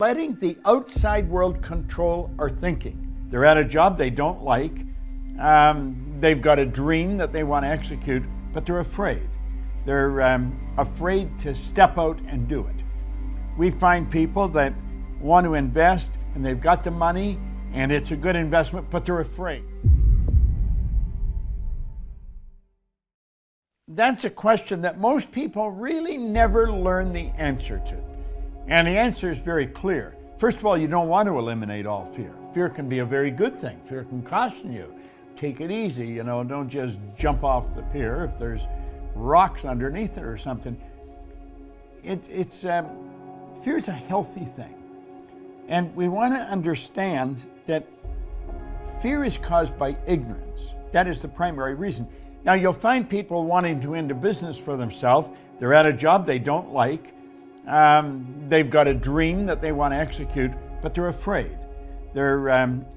Letting the outside world control our thinking. They're at a job they don't like. They've got a dream that they want to execute, but they're afraid. They're afraid to step out and do it. We find people that want to invest and they've got the money and it's a good investment, but they're afraid. That's a question that most people really never learn the answer to. And the answer is very clear. First of all, you don't want to eliminate all fear. Fear can be a very good thing. Fear can caution you. Take it easy, don't just jump off the pier if there's rocks underneath it or something. Fear is a healthy thing. And we want to understand that fear is caused by ignorance. That is the primary reason. Now, you'll find people wanting to go into business for themselves. They're at a job they don't like. They've got a dream that they want to execute, but they're afraid. They're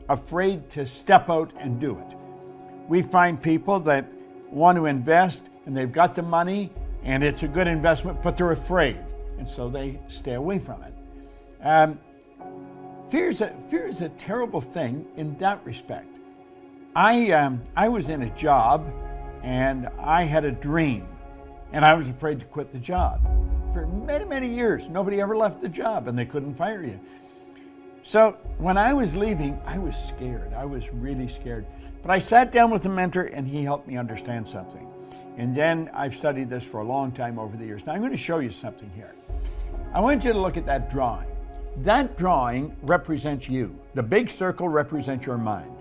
afraid to step out and do it. We find people that want to invest and they've got the money and it's a good investment, but they're afraid. And so they stay away from it. Fear is a terrible thing in that respect. I was in a job and I had a dream and I was afraid to quit the job. For many, many years, nobody ever left the job and they couldn't fire you. So when I was leaving, I was scared. I was really scared. But I sat down with a mentor and he helped me understand something. And then I've studied this for a long time over the years. Now I'm going to show you something here. I want you to look at that drawing. That drawing represents you. The big circle represents your mind.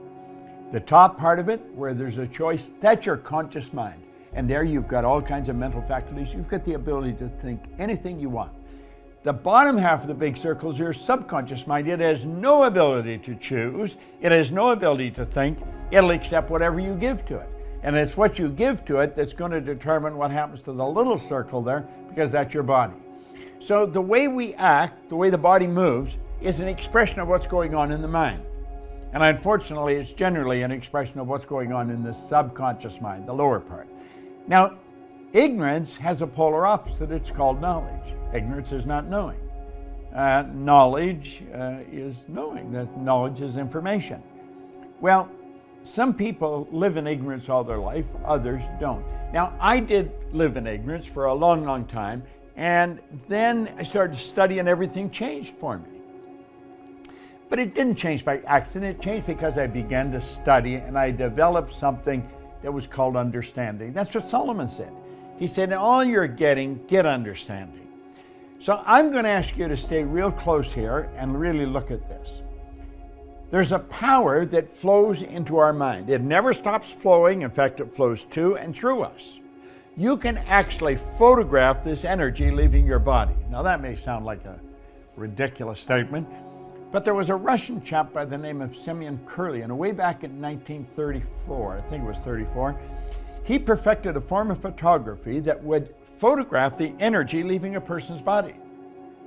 The top part of it, where there's a choice, that's your conscious mind. And there you've got all kinds of mental faculties. You've got the ability to think anything you want. The bottom half of the big circle is your subconscious mind. It has no ability to choose. It has no ability to think. It'll accept whatever you give to it. And it's what you give to it that's going to determine what happens to the little circle there, because that's your body. So the way we act, the way the body moves, is an expression of what's going on in the mind. And unfortunately, it's generally an expression of what's going on in the subconscious mind, the lower part. Now, ignorance has a polar opposite. It's called knowledge. Ignorance is not knowing. Knowledge is knowing. That knowledge is information. Well, some people live in ignorance all their life, others don't. Now, I did live in ignorance for a long, long time, and then I started studying and everything changed for me. But it didn't change by accident. It changed because I began to study and I developed something that was called understanding. That's what Solomon said. He said, in all you're getting, get understanding. So I'm going to ask you to stay real close here and really look at this. There's a power that flows into our mind. It never stops flowing. In fact, it flows to and through us. You can actually photograph this energy leaving your body. Now that may sound like a ridiculous statement, but there was a Russian chap by the name of Semyon Kurly, and way back in 1934, I think it was 34, he perfected a form of photography that would photograph the energy leaving a person's body.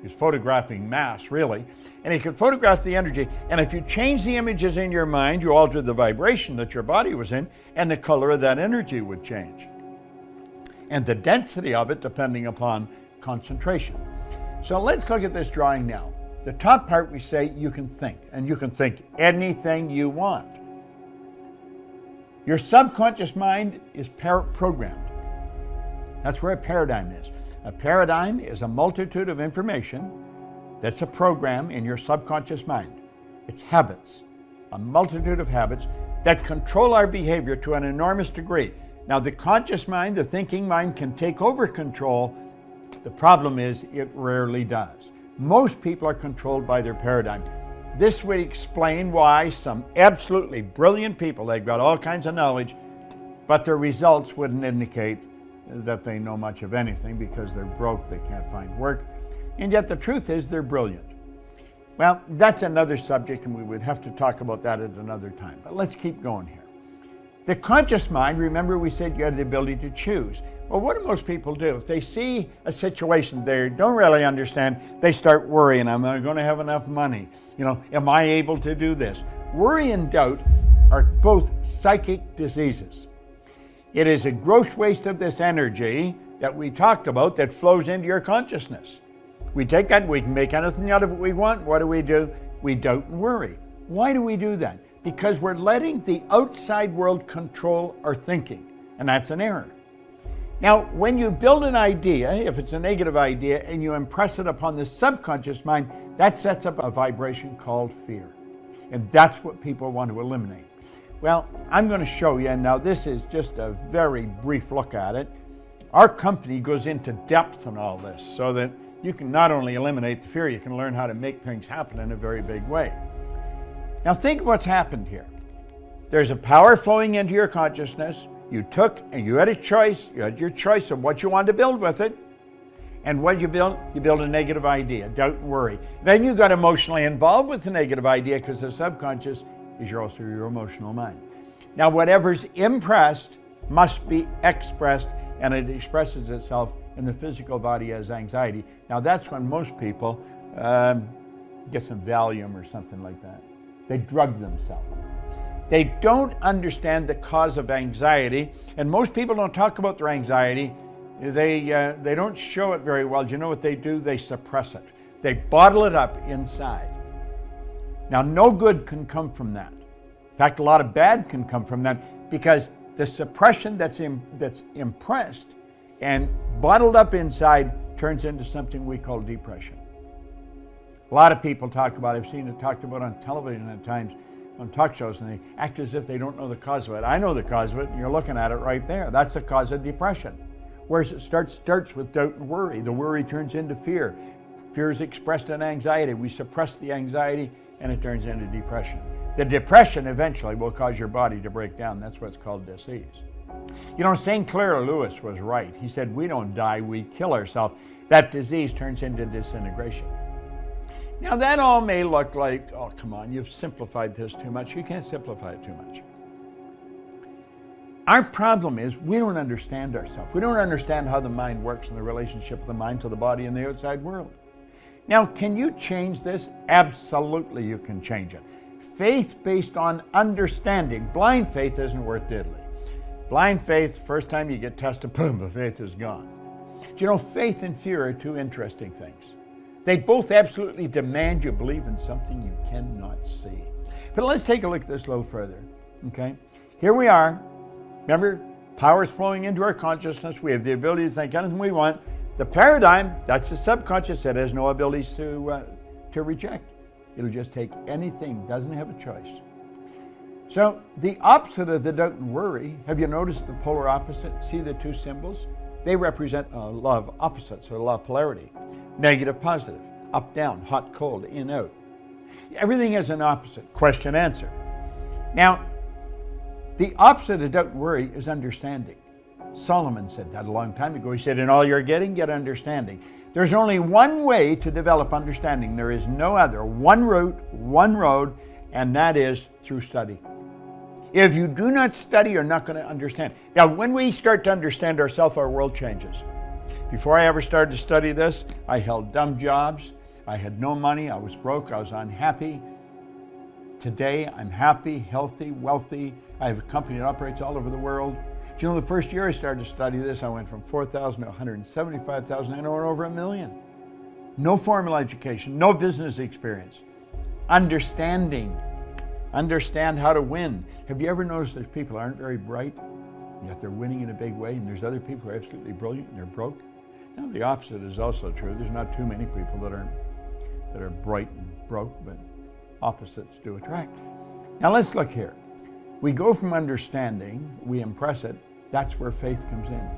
He was photographing mass, really, and he could photograph the energy, and if you change the images in your mind, you alter the vibration that your body was in, and the color of that energy would change. And the density of it depending upon concentration. So let's look at this drawing now. The top part we say you can think, and you can think anything you want. Your subconscious mind is programmed. That's where a paradigm is. A paradigm is a multitude of information that's a program in your subconscious mind. It's habits, a multitude of habits that control our behavior to an enormous degree. Now, the conscious mind, the thinking mind, can take over control. The problem is it rarely does. Most people are controlled by their paradigm. This would explain why some absolutely brilliant people, they've got all kinds of knowledge, but their results wouldn't indicate that they know much of anything because they're broke, they can't find work, and yet the truth is they're brilliant. Well, that's another subject and we would have to talk about that at another time, but let's keep going here. The conscious mind, remember we said you had the ability to choose. Well, what do most people do? If they see a situation they don't really understand, they start worrying. Am I going to have enough money? Am I able to do this? Worry and doubt are both psychic diseases. It is a gross waste of this energy that we talked about that flows into your consciousness. We take that, we can make anything out of it we want. What do? We doubt and worry. Why do we do that? Because we're letting the outside world control our thinking, and that's an error. Now, when you build an idea, if it's a negative idea, and you impress it upon the subconscious mind, that sets up a vibration called fear. And that's what people want to eliminate. Well, I'm going to show you, and now this is just a very brief look at it. Our company goes into depth on all this so that you can not only eliminate the fear, you can learn how to make things happen in a very big way. Now think of what's happened here. There's a power flowing into your consciousness. You took and you had a choice. You had your choice of what you wanted to build with it. And what you build? You build a negative idea, doubt and worry. Then you got emotionally involved with the negative idea because the subconscious is also your emotional mind. Now whatever's impressed must be expressed, and it expresses itself in the physical body as anxiety. Now that's when most people get some Valium or something like that. They drug themselves. They don't understand the cause of anxiety, and most people don't talk about their anxiety. They don't show it very well. Do you know what they do? They suppress it. They bottle it up inside. Now, no good can come from that. In fact, a lot of bad can come from that, because the suppression that's impressed and bottled up inside turns into something we call depression. A lot of people talk about, I've seen it talked about on television at times, on talk shows, and they act as if they don't know the cause of it. I know the cause of it, and you're looking at it right there. That's the cause of depression. Whereas it starts with doubt and worry. The worry turns into fear. Fear is expressed in anxiety. We suppress the anxiety, and it turns into depression. The depression eventually will cause your body to break down. That's what's called disease. You know, St. Clair Lewis was right. He said, we don't die, we kill ourselves. That disease turns into disintegration. Now that all may look like, oh, come on, you've simplified this too much. You can't simplify it too much. Our problem is we don't understand ourselves. We don't understand how the mind works and the relationship of the mind to the body and the outside world. Now, can you change this? Absolutely, you can change it. Faith based on understanding. Blind faith isn't worth diddly. Blind faith, first time you get tested, boom, the faith is gone. Do you know, faith and fear are two interesting things. They both absolutely demand you believe in something you cannot see. But let's take a look at this a little further, okay? Here we are. Remember, power is flowing into our consciousness. We have the ability to think anything we want. The paradigm, that's the subconscious, that has no abilities to reject. It'll just take anything, doesn't have a choice. So the opposite of the doubt and worry, have you noticed the polar opposite? See the two symbols? They represent a law of opposites, or a law of polarity. Negative, positive, up, down, hot, cold, in, out. Everything has an opposite, question, answer. Now, the opposite of doubt and worry is understanding. Solomon said that a long time ago. He said, in all you're getting, get understanding. There's only one way to develop understanding. There is no other. One route, one road, and that is through study. If you do not study, you're not going to understand. Now, when we start to understand ourselves, our world changes. Before I ever started to study this, I held dumb jobs. I had no money. I was broke. I was unhappy. Today, I'm happy, healthy, wealthy. I have a company that operates all over the world. Do you know, the first year I started to study this, I went from 4,000 to 175,000, and I went over 1 million. No formal education, no business experience. Understanding. Understand how to win. Have you ever noticed that people aren't very bright, yet they're winning in a big way, and there's other people who are absolutely brilliant and they're broke? Now, the opposite is also true. There's not too many people that are bright and broke, but opposites do attract. Now, let's look here. We go from understanding, we impress it, that's where faith comes in.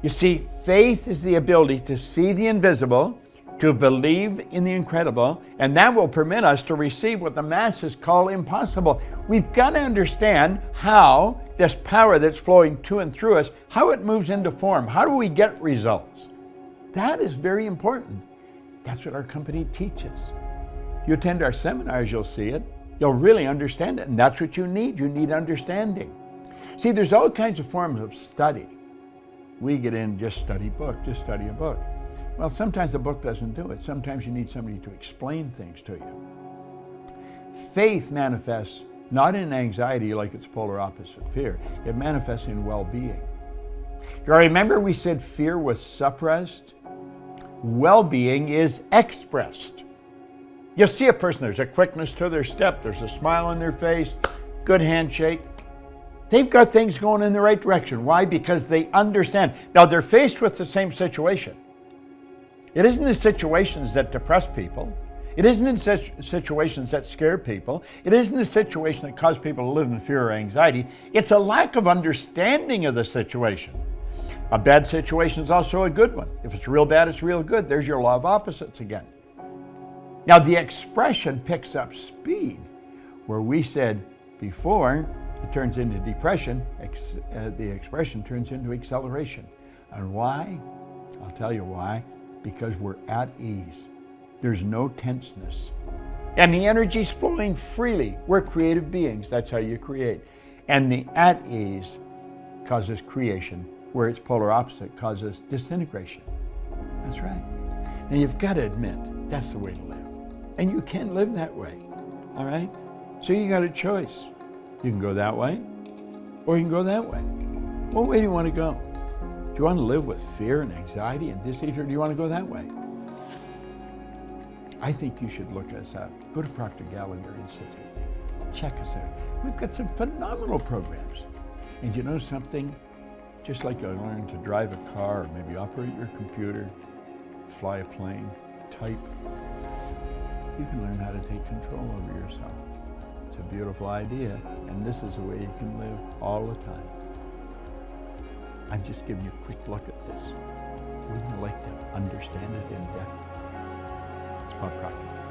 You see, faith is the ability to see the invisible, to believe in the incredible, and that will permit us to receive what the masses call impossible. We've got to understand how this power that's flowing to and through us, how it moves into form. How do we get results? That is very important. That's what our company teaches. You attend our seminars, you'll see it. You'll really understand it, and that's what you need. You need understanding. See, there's all kinds of forms of study. We get in, just study a book. Well, sometimes a book doesn't do it. Sometimes you need somebody to explain things to you. Faith manifests not in anxiety like its polar opposite, fear. It manifests in well-being. You remember we said fear was suppressed? well-being is expressed. You'll see a person, there's a quickness to their step, there's a smile on their face, good handshake. They've got things going in the right direction. Why? Because they understand. Now, they're faced with the same situation. It isn't the situations that depress people. It isn't in situations that scare people. It isn't a situation that cause people to live in fear or anxiety. It's a lack of understanding of the situation. A bad situation is also a good one. If it's real bad, it's real good. There's your law of opposites again. Now, the expression picks up speed. Where we said before, it turns into depression, the expression turns into acceleration. And why? I'll tell you why. Because we're at ease. There's no tenseness. And the energy's flowing freely. We're creative beings. That's how you create. And the at ease causes creation, where its polar opposite causes disintegration. That's right. And you've got to admit, that's the way to live. And you can live that way. All right? So you got a choice. You can go that way, or you can go that way. What way do you want to go? Do you want to live with fear and anxiety and disease, or do you want to go that way? I think you should look us up. Go to Proctor Gallagher Institute. Check us out. We've got some phenomenal programs. And you know something? Just like you learn to drive a car, or maybe operate your computer, fly a plane, type, you can learn how to take control over yourself. It's a beautiful idea, and this is the way you can live all the time. I'm just giving you a quick look at this. Wouldn't you like to understand it in depth? It's Bob Proctor.